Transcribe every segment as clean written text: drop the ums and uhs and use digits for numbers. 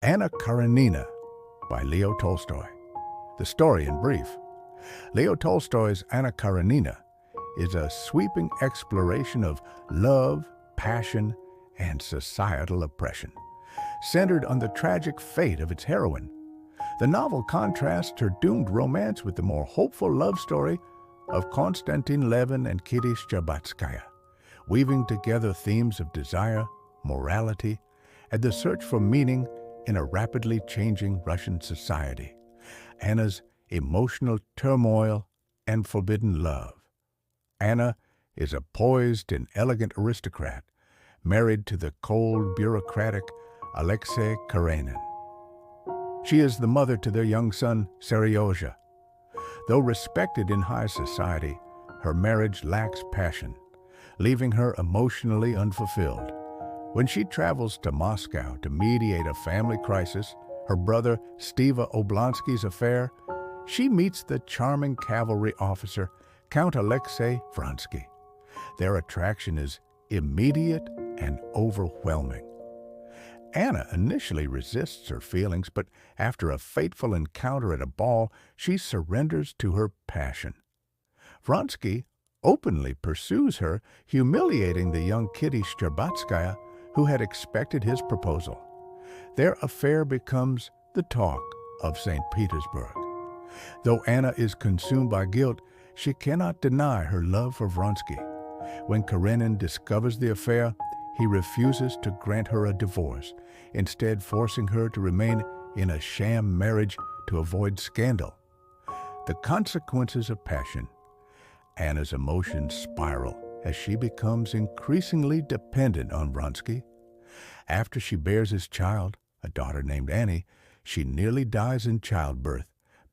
Anna Karenina by Leo Tolstoy. The story in brief. Leo Tolstoy's Anna Karenina is a sweeping exploration of love, passion, and societal oppression, centered on the tragic fate of its heroine. The novel contrasts her doomed romance with the more hopeful love story of Konstantin Levin and Kitty Shcherbatskaya, weaving together themes of desire, morality, and the search for meaning in a rapidly changing Russian society. Anna's emotional turmoil and forbidden love. Anna is a poised and elegant aristocrat, married to the cold, bureaucratic Alexei Karenin. She is the mother to their young son, Seryozha. Though respected in high society, her marriage lacks passion, leaving her emotionally unfulfilled. When she travels to Moscow to mediate a family crisis, her brother Steva Oblonsky's affair, she meets the charming cavalry officer, Count Alexei Vronsky. Their attraction is immediate and overwhelming. Anna initially resists her feelings, but after a fateful encounter at a ball, she surrenders to her passion. Vronsky openly pursues her, humiliating the young Kitty Shcherbatskaya, who had expected his proposal. Their affair becomes the talk of St. Petersburg. Though Anna is consumed by guilt, she cannot deny her love for Vronsky. When Karenin discovers the affair, he refuses to grant her a divorce, instead forcing her to remain in a sham marriage to avoid scandal. The consequences of passion. Anna's emotions spiral as she becomes increasingly dependent on Vronsky. After she bears his child, a daughter named Annie, she nearly dies in childbirth,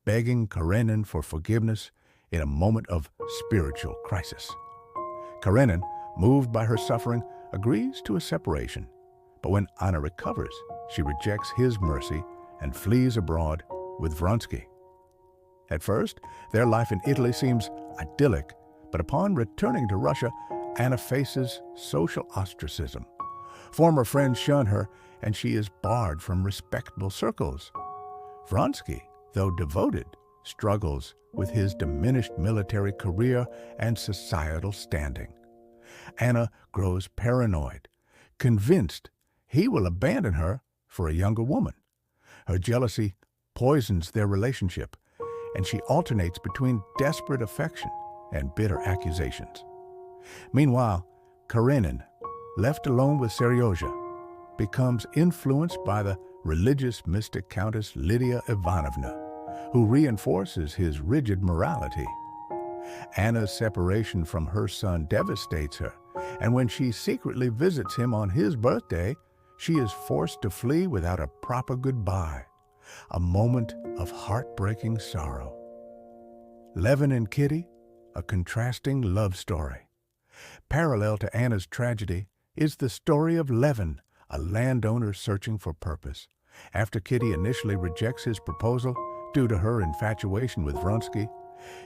begging Karenin for forgiveness in a moment of spiritual crisis. Karenin, moved by her suffering, agrees to a separation. But when Anna recovers, she rejects his mercy and flees abroad with Vronsky. At first, their life in Italy seems idyllic, but upon returning to Russia, Anna faces social ostracism. Former friends shun her, and she is barred from respectable circles. Vronsky, though devoted, struggles with his diminished military career and societal standing. Anna grows paranoid, convinced he will abandon her for a younger woman. Her jealousy poisons their relationship, and she alternates between desperate affection and bitter accusations. Meanwhile, Karenin, left alone with Seryozha, becomes influenced by the religious mystic Countess Lydia Ivanovna, who reinforces his rigid morality. Anna's separation from her son devastates her, and when she secretly visits him on his birthday, she is forced to flee without a proper goodbye, a moment of heartbreaking sorrow. Levin and Kitty, a contrasting love story. Parallel to Anna's tragedy is the story of Levin, a landowner searching for purpose. After Kitty initially rejects his proposal due to her infatuation with Vronsky,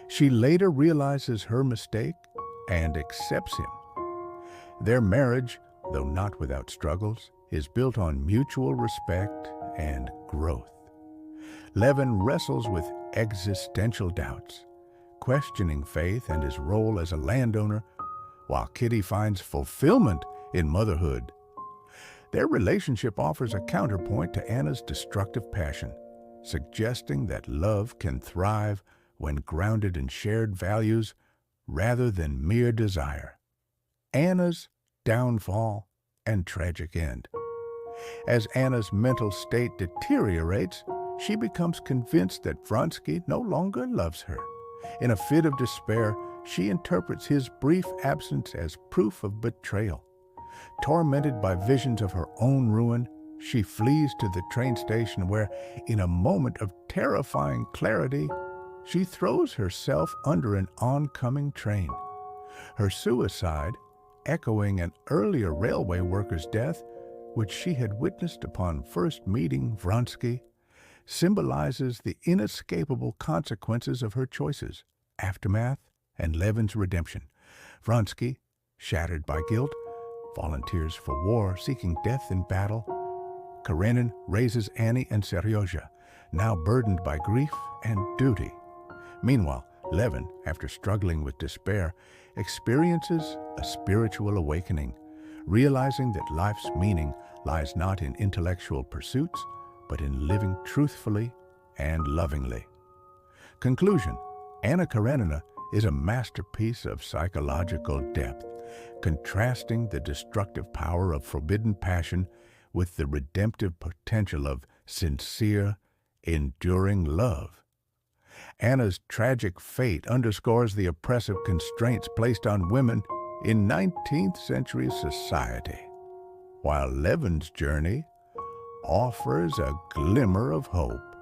she later realizes her mistake and accepts him. Their marriage, though not without struggles, is built on mutual respect and growth. Levin wrestles with existential doubts, questioning faith and his role as a landowner, while Kitty finds fulfillment in motherhood. Their relationship offers a counterpoint to Anna's destructive passion, suggesting that love can thrive when grounded in shared values rather than mere desire. Anna's downfall and tragic end. As Anna's mental state deteriorates, she becomes convinced that Vronsky no longer loves her. In a fit of despair, she interprets his brief absence as proof of betrayal. Tormented by visions of her own ruin, she flees to the train station where, in a moment of terrifying clarity, she throws herself under an oncoming train. Her suicide, echoing an earlier railway worker's death, which she had witnessed upon first meeting Vronsky, symbolizes the inescapable consequences of her choices, aftermath, and Levin's redemption. Vronsky, shattered by guilt, volunteers for war, seeking death in battle. Karenin raises Annie and Seryozha, now burdened by grief and duty. Meanwhile, Levin, after struggling with despair, experiences a spiritual awakening, realizing that life's meaning lies not in intellectual pursuits, but in living truthfully and lovingly. Conclusion: Anna Karenina is a masterpiece of psychological depth, contrasting the destructive power of forbidden passion with the redemptive potential of sincere, enduring love. Anna's tragic fate underscores the oppressive constraints placed on women in 19th century society, while Levin's journey offers a glimmer of hope.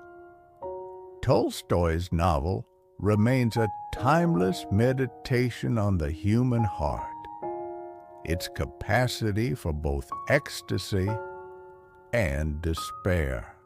Tolstoy's novel remains a timeless meditation on the human heart, its capacity for both ecstasy and despair.